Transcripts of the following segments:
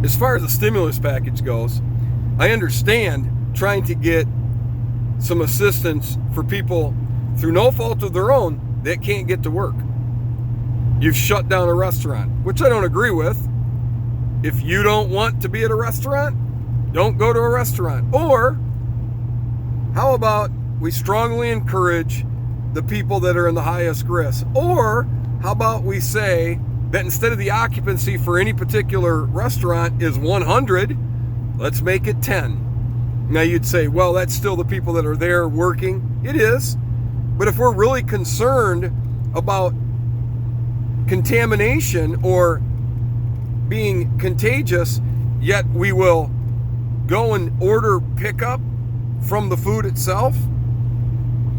as far as the stimulus package goes, I understand trying to get some assistance for people through no fault of their own that can't get to work. You've shut down a restaurant, which I don't agree with. If you don't want to be at a restaurant, don't go to a restaurant. Or how about we strongly encourage the people that are in the highest risk? Or how about we say that instead of the occupancy for any particular restaurant is 100, let's make it 10. Now you'd say, well, that's still the people that are there working. It is. But if we're really concerned about contamination or being contagious, yet we will go and order pickup from the food itself,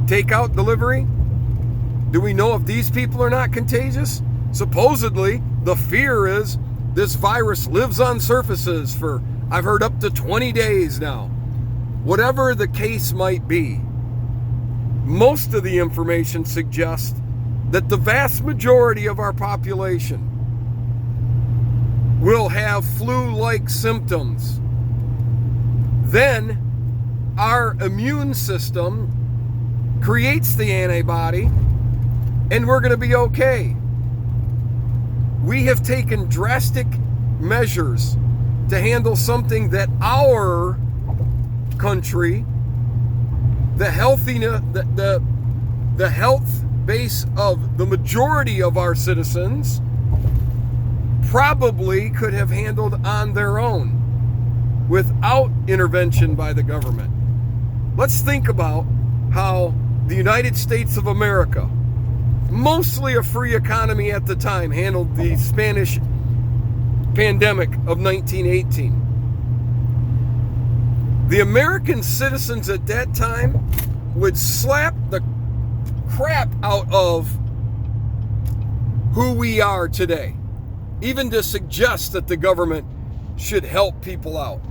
takeout delivery, do we know if these people are not contagious? Supposedly, the fear is this virus lives on surfaces for, I've heard, up to 20 days now. Whatever the case might be, most of the information suggests that the vast majority of our population will have flu-like symptoms. Then our immune system creates the antibody and we're going to be okay. We have taken drastic measures to handle something that our country, the healthiness, the health base of the majority of our citizens probably could have handled on their own without intervention by the government. Let's think about how the United States of America, mostly a free economy at the time, handled the Spanish pandemic of 1918. The American citizens at that time would slap the crap out of who we are today, even to suggest that the government should help people out.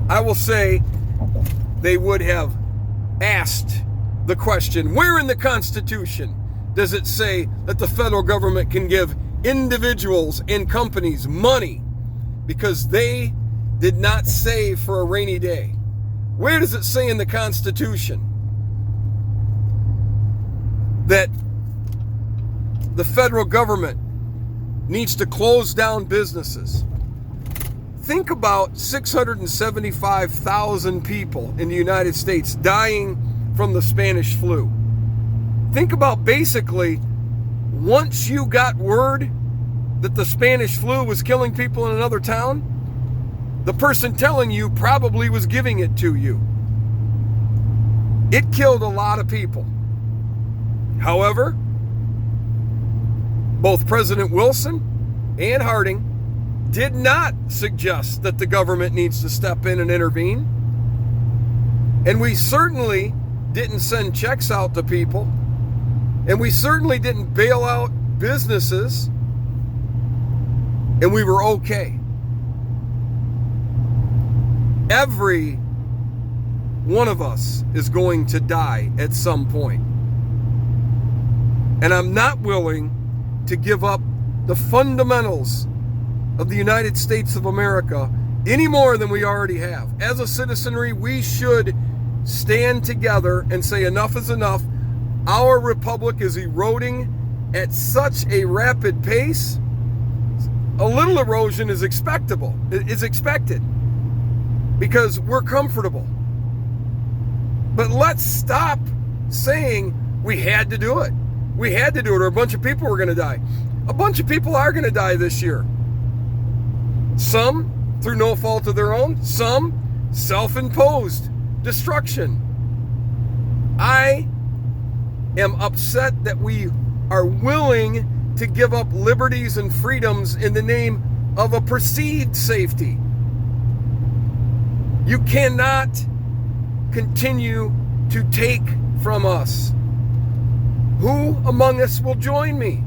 I will say they would have asked the question, where in the Constitution does it say that the federal government can give individuals and companies money because they did not save for a rainy day? Where does it say in the Constitution that the federal government needs to close down businesses? Think about 675,000 people in the United States dying from the Spanish flu. Think about basically, once you got word that the Spanish flu was killing people in another town, the person telling you probably was giving it to you. It killed a lot of people. However, both President Wilson and Harding did not suggest that the government needs to step in and intervene. And we certainly didn't send checks out to people. And we certainly didn't bail out businesses. And we were okay. Every one of us is going to die at some point. And I'm not willing to give up the fundamentals of the United States of America any more than we already have. As a citizenry, we should stand together and say enough is enough. Our republic is eroding at such a rapid pace. A little erosion is expectable. It is expected because we're comfortable. But let's stop saying we had to do it. We had to do it or a bunch of people were going to die. A bunch of people are going to die this year. Some through no fault of their own, some self-imposed destruction. I am upset that we are willing to give up liberties and freedoms in the name of a perceived safety. You cannot continue to take from us. Who among us will join me